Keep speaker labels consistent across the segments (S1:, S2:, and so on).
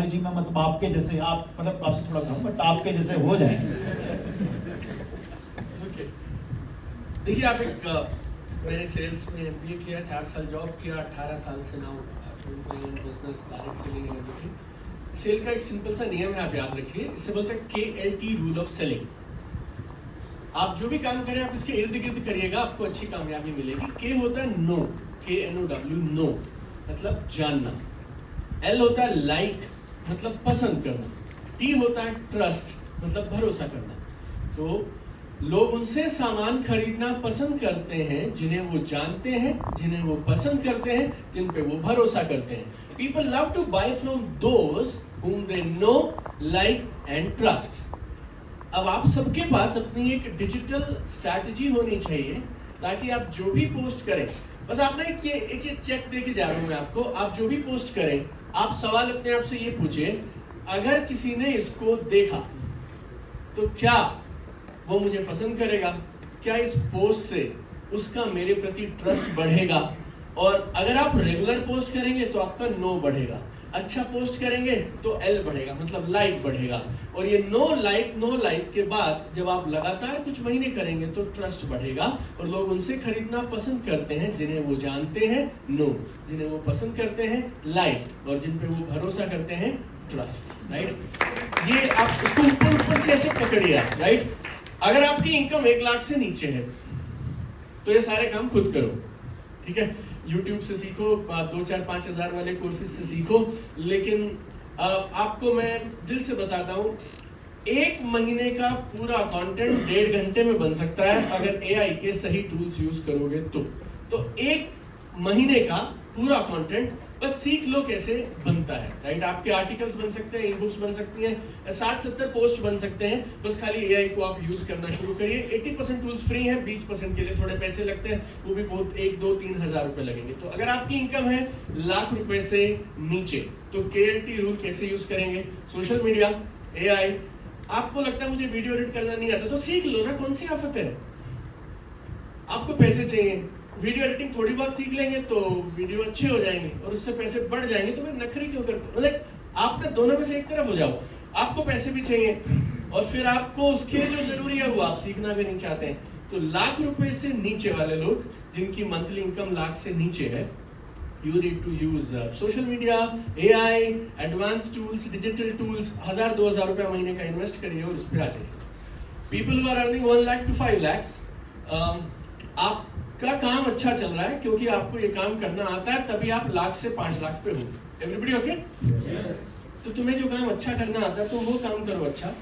S1: Technology में मतलब आपके जैसे, आप मतलब आपसे थोड़ा कम बट आपके जैसे हो जाएं।
S2: देखिए आप मैंने सेल्स में MBA किया, 4 साल जॉब किया, 18 साल से now business direct selling and everything. Sale का एक सिंपल सा नियम है, आप याद रखिए, इसे बोलते हैं KLT रूल ऑफ सेलिंग। आप जो भी काम करें आप इसके इर्द गिर्द करिएगा, आपको अच्छी कामयाबी मिलेगी। K होता है नो, KNOW, नो मतलब जानना। L होता है लाइक मतलब पसंद करना। T होता है ट्रस्ट मतलब भरोसा करना। तो लोग उनसे सामान खरीदना पसंद करते हैं जिन्हें वो जानते हैं, जिन्हें वो पसंद करते हैं, जिन पे वो भरोसा करते हैं। People love to buy from those whom they know, like and trust. अब आप सबके पास अपनी एक डिजिटल स्ट्रैटेजी होनी चाहिए ताकि आप जो भी पोस्ट करें, बस आप ना एक ये चेक दे के जा रहा हूं मैं आपको, आप जो भी पोस्ट करें आप सवाल अपने आप से ये पूछिए, अगर किसी ने इसको देखा तो क्या वो मुझे पसंद करेगा? क्या इस पोस्ट से उसका मेरे प्रति ट्रस्ट बढ़ेगा? और अगर आप रेगुलर पोस्ट करेंगे तो आपका नो बढ़ेगा, अच्छा पोस्ट करेंगे तो L बढ़ेगा मतलब लाइक बढ़ेगा। और ये नो लाइक के बाद जब आप लगातार कुछ महीने करेंगे तो ट्रस्ट बढ़ेगा और लोग उनसे खरीदना पसंद करते हैं जिन्हें वो जानते हैं, नो, जिन्हें वो पसंद करते हैं, लाइक, और जिन पे वो भरोसा करते हैं, ट्रस्ट। राइट, ये आप उसको ऊपर से ऐसे पकड़िए, राइट। अगर आपकी इनकम 1 लाख से नीचे है तो ये सारे काम खुद करो, ठीक है। YouTube से सीखो, 2-4-5 हज़ार वाले कोर्सेज से सीखो, लेकिन आपको मैं दिल से बताता हूँ 1 महीने का पूरा कंटेंट 1.5 घंटे में बन सकता है अगर AI के सही टूल्स यूज करोगे तो 1 महीने का पूरा कंटेंट बस सीख लो कैसे बनता है, राइट। आपके आर्टिकल्स बन सकते हैं, ई-बुक्स बन सकती हैं, 60-70 पोस्ट बन सकते हैं, बस खाली AI को आप यूज करना शुरू करिए। 80% टूल्स फ्री हैं, 20% के लिए थोड़े पैसे लगते हैं, वो भी बहुत 1-2-3 हज़ार रुपए लगेंगे। तो अगर आपकी इनकम है लाख रुपए से नीचे तो KLT रूल कैसे यूज करेंगे? सोशल मीडिया, AI, आपको लगता है मुझे वीडियो एडिट करना नहीं आता तो सीख लो ना, कौन सी आफत है। आपको पैसे चाहिए, वीडियो एडिटिंग थोड़ी बहुत सीख लेंगे तो वीडियो अच्छे हो जाएंगे और उससे पैसे बढ़ जाएंगे, तो फिर नखरी क्यों करते हो? मतलब आप ना दोनों में से एक तरफ हो जाओ, आपको पैसे भी चाहिए और फिर आपको उसके जो जरूरी है वो आप सीखना भी नहीं चाहते हैं। तो लाख रुपए से नीचे वाले लोग जिनकी मंथली इनकम लाख से नीचे है, you need to use social media, AI, advanced tools, digital tools, 1000-2000 रुपया महीने का इन्वेस्ट करिए और उस पर आ जाइए। People who are earning 1 lakh to 5 lakhs, आपका काम अच्छा चल रहा है क्योंकि आपको ये काम करना आता है, तभी आप लाख से 5 लाख पे हो। Everybody okay? तो तुम्हें जो काम अच्छा करना आता है तुम वो काम करो अच्छा।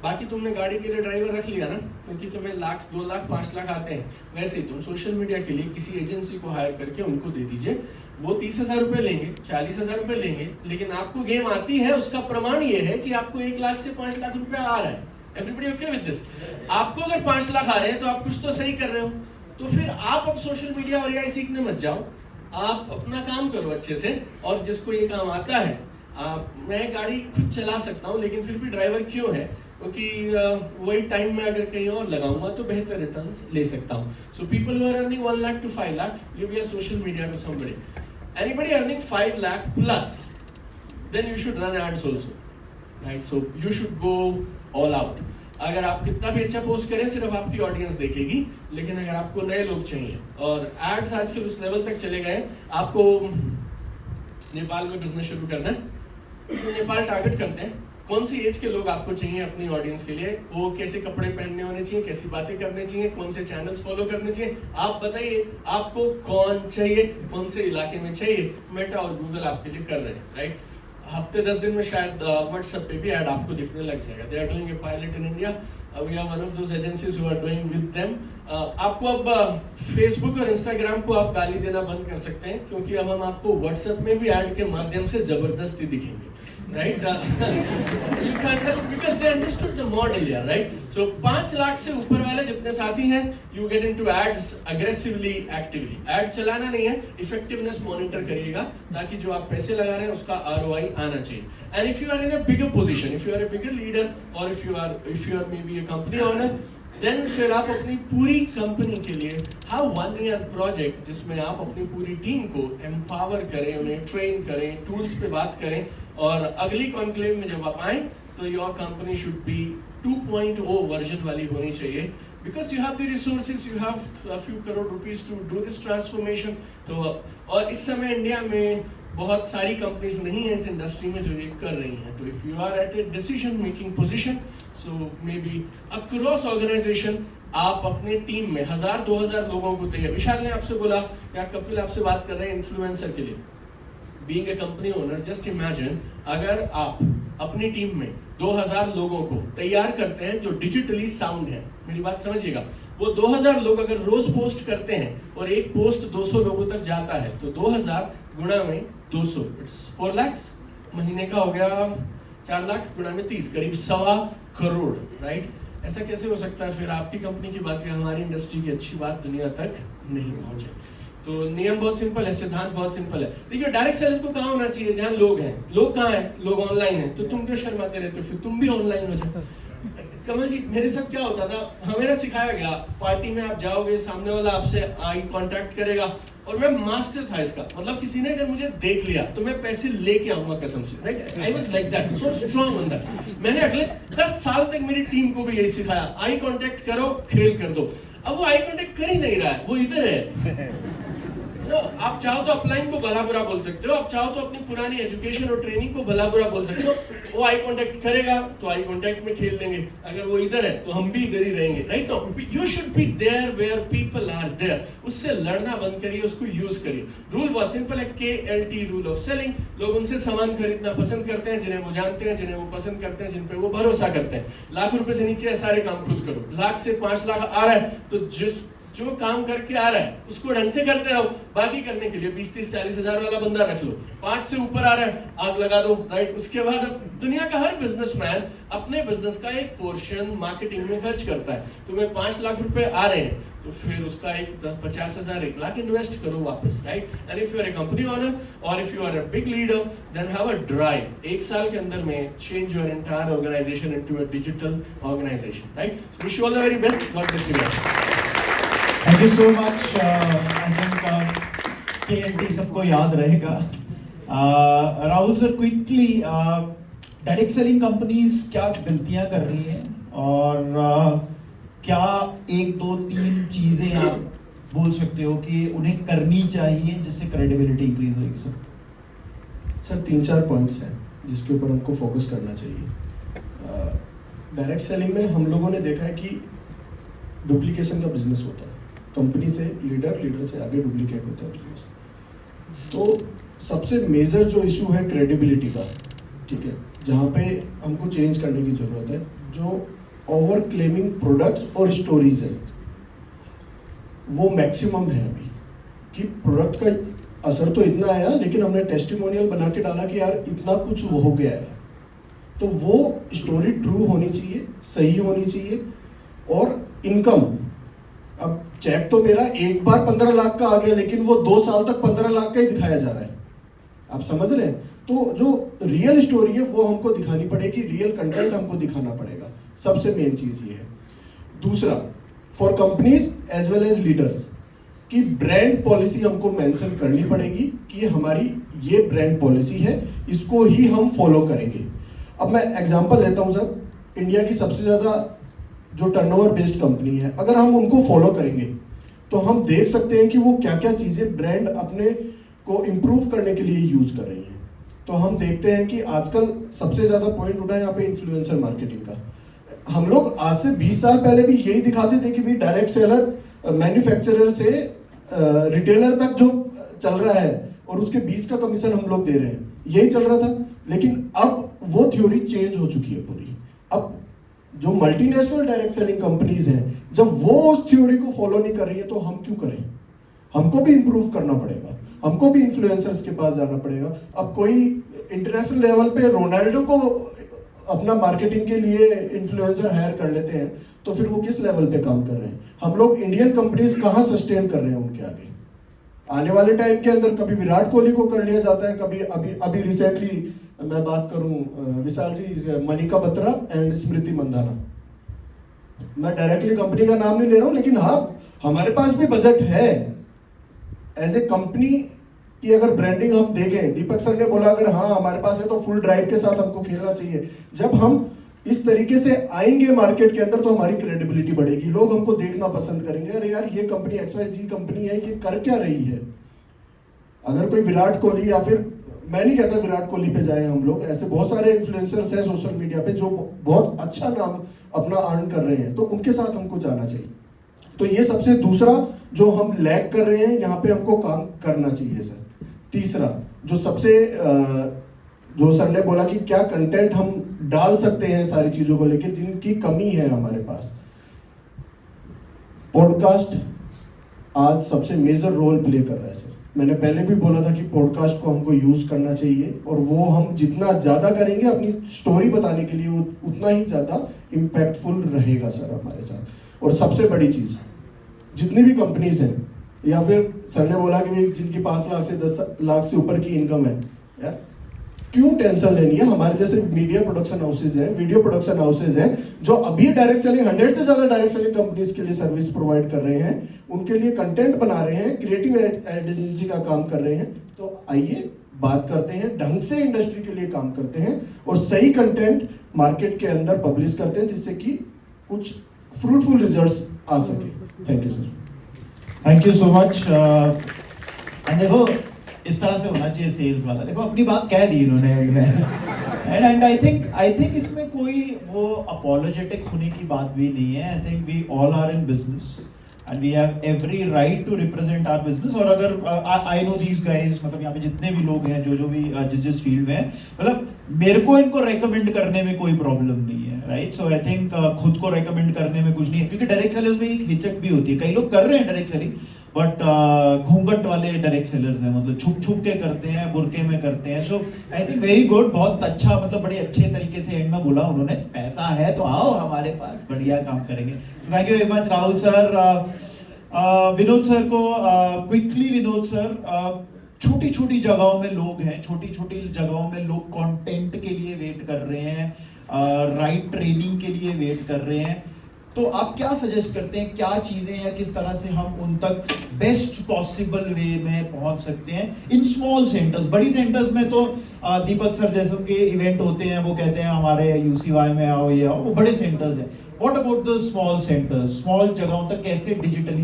S2: बाकी तुमने गाड़ी के लिए ड्राइवर रख लिया ना क्योंकि तुम्हें लाख, 2 लाख, 5 लाख आते हैं, वैसे ही तुम सोशल मीडिया के लिए किसी एजेंसी को हायर करके उनको दे दीजिए, वो 30,000 रुपए लेंगे, 40,000 रुपए लेंगे, लेकिन आपको गेम आती है, उसका प्रमाण ये है कि आपको 1 लाख से 5 लाख रुपया आ रहा है। Everybody okay with this? आपको अगर 5 लाख आ रहे हैं तो आप कुछ तो सही कर रहे हो। तो फिर आप अब सोशल मीडिया और AI सीखने मत जाओ, आप अपना काम करो अच्छे से। और जिसको ये काम आता है, मैं गाड़ी खुद चला सकता हूँ लेकिन फिर भी ड्राइवर क्यों है? क्योंकि वही टाइम में अगर कहीं और लगाऊंगा तो बेहतर रिटर्न्स ले सकता हूँ। So people who are earning 1 lakh to 5 lakh, give your social media to somebody. Anybody earning 5 lakh plus, then you should run ads also, right? So you should go all out. अगर आप कितना भी अच्छा post करें सिर्फ आपकी audience देखेगी, लेकिन अगर आपको नए लोग चाहिए और एड्स आजकल उस लेवल तक चले गए, आपको नेपाल में बिजनेस शुरू करना है तो नेपाल टारगेट करते हैं कौन सी एज के लोग आपको चाहिए अपनी ऑडियंस के लिए, वो कैसे कपड़े पहनने होने चाहिए, कैसी बातें करने चाहिए, कौन से चैनल्स फॉलो करने चाहिए, आप बताइए आपको कौन चाहिए, कौन से इलाके में चाहिए। मेटा और गूगल आपके लिए कर रहे हैं, राइट। हफ्ते 10 दिन में शायद व्हाट्सएप पे भी ऐड आपको दिखने लग जाएगा। They are doing a pilot in India, we are one of those agencies who are doing with them. आपको अब फेसबुक और इंस्टाग्राम को आप गाली देना बंद कर सकते हैं क्योंकि अब हम आपको व्हाट्सएप में भी ऐड के माध्यम से जबरदस्ती दिखेंगे, right? You can't help because they understood the model here, right? So 5 lakh से ऊपर वाले जितने साथी हैं, you get into ads aggressively, actively. Ad चलाना नहीं है, effectiveness monitor करिएगा ताकि जो आप पैसे लगा रहे हैं उसका ROI आना चाहिए. And if you are in a bigger position, if you are a bigger leader, or if you are maybe a company owner, then फिर आप अपनी पूरी कंपनी के लिए हाउ 1 ईयर प्रोजेक्ट जिसमें आप अपनी पूरी टीम को एम्पावर करें, उन्हें ट्रेन करें, टूल्स पे बात करें और अगली कॉन्क्लेव में जब आप आए तो your company should be 2.0 version वाली होनी चाहिए, because you have the resources, you have a few crore rupees to do this transformation। तो और इस समय इंडिया में बहुत सारी कंपनीज नहीं है इस इंडस्ट्री में जो ये कर रही हैं। तो if you are at a decision making position, so may be across organisation आप अपने टीम में 1000-2000 लोगों को तैयार, विशाल ने आपसे बोला या कपिल आपसे बात कर रहे हैं इन्फ्लुएंसर के लिए, being a company owner, just imagine अगर आप अपनी टीम में 2000 लोगों को तैयार करते हैं जो डिजिटली साउंड है, मेरी बात समझिएगा, वो 2000 लोग अगर रोज पोस्ट करते हैं और एक पोस्ट 200 लोगों तक जाता है तो 2000 गुणा में 200, इट्स 4 लाख, महीने का हो गया 4 लाख गुणा में 30, करीब 1.25 करोड़, राइट। ऐसा कैसे हो सकता है? फिर आपकी कंपनी की बात या हमारी इंडस्ट्री की अच्छी बात दुनिया तक नहीं पहुंचे। तो नियम बहुत सिंपल है, सिद्धांत बहुत सिंपल है। देखिए डायरेक्ट सेलर को कहाँ होना चाहिए? जहाँ लोग हैं। लोग कहाँ हैं? लोग ऑनलाइन हैं। तो तुम क्यों शर्माते रहते हो? फिर तुम भी ऑनलाइन हो जाओ। कमल जी, मेरे साथ क्या होता था, हमें सिखाया गया पार्टी में आप जाओगे, सामने वाला आपसे आई कांटेक्ट करेगा, और मैं मास्टर था इसका, मतलब किसी ने अगर मुझे देख लिया तो मैं पैसे लेके आऊंगा कसम से, right. I was like that, so strong on that. मैंने अगले 10 साल तक मेरी टीम को भी यही सिखाया, आई कांटेक्ट करो, खेल कर दो। अब वो आई कांटेक्ट कर ही नहीं रहा है, वो इधर है। आप चाहो तो अपलाइन को भला बुरा बोल सकते हो, आप चाहो तो अपनी पुरानी एजुकेशन और ट्रेनिंग को भला बुरा बोल सकते हो। वो आई कांटेक्ट करेगा तो आई कांटेक्ट में खेल लेंगे, अगर वो इधर है तो हम भी इधर ही रहेंगे, right. You should be there where people are there. उससे लड़ना बंद करिए, उसको यूज करिए। रूल बहुत सिंपल है, KLT रूल ऑफ सेलिंग। लोग उनसे सामान खरीदना पसंद करते हैं जिन्हें वो जानते हैं, जिन्हें वो पसंद करते हैं, जिन पे वो भरोसा करते हैं। लाख रुपए से नीचे सारे काम खुद करो। लाख से 5 लाख आ रहा है तो जो काम करके आ रहा है उसको ढंग से करते रहो। बाकी करने के लिए 20-30-40 हजार वाला बंदा रख लो। 5 से ऊपर आ रहा है आग लगा दो, राइट। उसके बाद दुनिया का हर बिजनेसमैन अपने बिजनेस का एक पोर्शन मार्केटिंग में खर्च करता है। तुम्हें 5 लाख रुपए आ रहे हैं तो फिर उसका एक 50,000 1 लाख इन्वेस्ट करो वापस, right. And if you are a company owner और if you are a big leader, then have a drive. 1 साल के अंदर में change your entire organisation into a digital organisation, right. Wish you all the very best. God bless you.
S1: Thank you so much. I think KLT सबको याद रहेगा। Rahul sir, quickly direct selling companies क्या गलतियां कर रही हैं और क्या 1, 2, 3 चीजें आप बोल सकते हो कि उन्हें करनी चाहिए जिससे क्रेडिबिलिटी इंक्रीज होगी?
S3: सर 3-4 पॉइंट्स हैं जिसके ऊपर हमको फोकस करना चाहिए। डायरेक्ट सेलिंग में हम लोगों ने देखा है कि डुप्लीकेशन का बिजनेस होता है। कंपनी से लीडर से आगे डुप्लीकेट होता है बिजनेस। तो सबसे मेजर जो इशू है क्रेडिबिलिटी का, ठीक है, जहाँ पे हमको चेंज करने की जरूरत है। जो ओवर क्लेमिंग प्रोडक्ट्स और स्टोरीज है वो मैक्सिमम है अभी, कि प्रोडक्ट का असर तो इतना आया लेकिन हमने टेस्टिमोनियल बना के डाला कि यार इतना कुछ वो हो गया है। तो वो स्टोरी ट्रू होनी चाहिए, सही होनी चाहिए। और इनकम, अब चेक तो मेरा एक बार 15 लाख का आ गया लेकिन वो 2 साल तक 15 लाख का ही दिखाया जा रहा है, आप समझ रहे हैं। तो जो रियल स्टोरी है वो हमको दिखानी पड़ेगी, रियल कंटेंट हमको दिखाना पड़ेगा। सबसे मेन चीज ये है। दूसरा, for companies as well as leaders की ब्रांड पॉलिसी हमको मेंशन करनी पड़ेगी कि हमारी ये ब्रांड पॉलिसी है, इसको ही हम फॉलो करेंगे। अब मैं एग्जांपल लेता हूं सर, इंडिया की सबसे ज्यादा जो टर्नओवर बेस्ड कंपनी है, अगर हम उनको फॉलो करेंगे तो हम देख सकते हैं कि वो क्या क्या चीजें ब्रांड अपने को इम्प्रूव करने के लिए यूज कर रही हैं। तो हम देखते हैं कि आजकल सबसे ज्यादा पॉइंट उठा है यहाँ पे इन्फ्लुएंसर मार्केटिंग का। हम लोग आज से 20 साल पहले भी यही दिखाते थे कि भाई डायरेक्ट सेलर मैन्युफैक्चरर से रिटेलर तक जो चल रहा है और उसके बीच का कमीशन हम लोग दे रहे हैं, यही चल रहा था। लेकिन अब वो थ्योरी चेंज हो चुकी है पूरी। अब जो मल्टीनेशनल डायरेक्ट सेलिंग कंपनीज हैं, जब वो उस थ्योरी को फॉलो नहीं कर रही है तो हम क्यों करें? हमको भी इंप्रूव करना पड़ेगा, हमको भी इन्फ्लुएंसर्स के पास जाना पड़ेगा। अब कोई इंटरनेशनल लेवल पे रोनाल्डो को अपना मार्केटिंग के लिए इन्फ्लुएंसर हायर कर लेते हैं तो फिर वो किस लेवल पे काम कर रहे हैं? हम लोग इंडियन कंपनीज कहाँ सस्टेन कर रहे हैं उनके आगे? आने वाले टाइम के अंदर कभी विराट कोहली को कर लिया जाता है, कभी अभी रिसेंटली मैं बात करूं विशाल जी, मनिका बत्रा एंड स्मृति मंदाना। मैं डायरेक्टली कंपनी का नाम नहीं ले रहा हूं, लेकिन हाँ हमारे पास भी बजट है। एज ए कंपनी कि अगर ब्रांडिंग हम देखें, दीपक सर ने बोला अगर हाँ हमारे पास है तो फुल ड्राइव के साथ हमको खेलना चाहिए। जब हम इस तरीके से आएंगे मार्केट के अंदर तो हमारी क्रेडिबिलिटी बढ़ेगी, लोग हमको देखना पसंद करेंगे, अरे यार ये कंपनी XYZ कंपनी है, ये कर क्या रही है। अगर कोई विराट कोहली, या फिर मैं नहीं कहता विराट कोहली पे जाए हम लोग, ऐसे बहुत सारे इन्फ्लुएंसर्स हैं सोशल मीडिया पे जो बहुत अच्छा नाम अपना अर्न कर रहे हैं, तो उनके साथ हमको जाना चाहिए। तो ये सबसे दूसरा जो हम लैग कर रहे हैं, यहाँ पे हमको काम करना चाहिए सर। तीसरा जो सबसे जो सर ने बोला कि क्या कंटेंट हम डाल सकते हैं सारी चीजों को लेके, जिनकी कमी है हमारे पास, पॉडकास्ट आज सबसे मेजर रोल प्ले कर रहा है सर। मैंने पहले भी बोला था कि पॉडकास्ट को हमको यूज करना चाहिए, और वो हम जितना ज्यादा करेंगे अपनी स्टोरी बताने के लिए उतना ही ज्यादा इम्पैक्टफुल रहेगा सर हमारे साथ। और सबसे बड़ी चीज, जितनी भी कंपनीज हैं, या फिर सर ने बोला कि जिनकी 5 लाख से 10 लाख से ऊपर की इनकम है, यार क्यों टेंशन लेनी है। हमारे जैसे मीडिया प्रोडक्शन हाउसेज हैं, वीडियो प्रोडक्शन हाउसेज हैं, जो अभी डायरेक्ट सेलिंग 100 से ज्यादा डायरेक्ट सेलिंग कंपनीज के लिए सर्विस प्रोवाइड कर रहे हैं, उनके लिए कंटेंट बना रहे हैं, क्रिएटिव एजेंसी का काम कर रहे हैं। तो आइए बात करते हैं, ढंग से इंडस्ट्री के लिए काम करते हैं और सही कंटेंट मार्केट के अंदर पब्लिश करते हैं, जिससे कि कुछ फ्रूटफुल रिजल्ट्स आ सके। Thank you sir.
S1: Thank you so much. And देखो इस तरह से होना चाहिए सेल्स वाला, देखो अपनी बात कह दी इन्होंने एंड आई थिंक इसमें कोई वो अपोलोजेटिक होने की बात भी नहीं है। I think we all are in business and we have every right to represent our business. और अगर आई नो दीज गाइज, मतलब यहाँ पे जितने भी लोग हैं जो भी जिस फील्ड में हैं, मतलब मेरे को इनको रेकमेंड करने में कोई प्रॉब्लम नहीं है, राइट। सो आई थिंक खुद को रेकमेंड करने में कुछ नहीं है, क्योंकि डायरेक्ट सेलर्स में एक हिचक भी होती है। कई लोग कर रहे हैं डायरेक्ट सेलिंग, बट घूंघट वाले डायरेक्ट सेलर्स हैं, मतलब छुप छुप के करते हैं, बुरके में करते हैं। सो आई थिंक वेरी गुड, बहुत अच्छा, मतलब बड़े अच्छे तरीके से एंड में बोला उन्होंने, पैसा है तो आओ हमारे पास, बढ़िया काम करेंगे। So thank you very much Rahul sir. Vinod sir को क्विकली, विनोद सर, छोटी छोटी जगहों में लोग हैं, छोटी छोटी जगहों में लोग कंटेंट के लिए वेट कर रहे हैं, राइट ट्रेनिंग के लिए वेट कर रहे हैं। तो आप क्या सजेस्ट करते हैं, क्या चीजें या किस तरह से हम उन तक बेस्ट पॉसिबल वे में पहुंच सकते हैं इन स्मॉल सेंटर्स। बड़ी सेंटर्स में तो दीपक सर जैसे के इवेंट होते हैं, वो कहते हैं हमारे UCY में आओ, ये आओ, वो बड़े सेंटर्स हैं। What about the small centres, small जगहों तक कैसे डिजिटली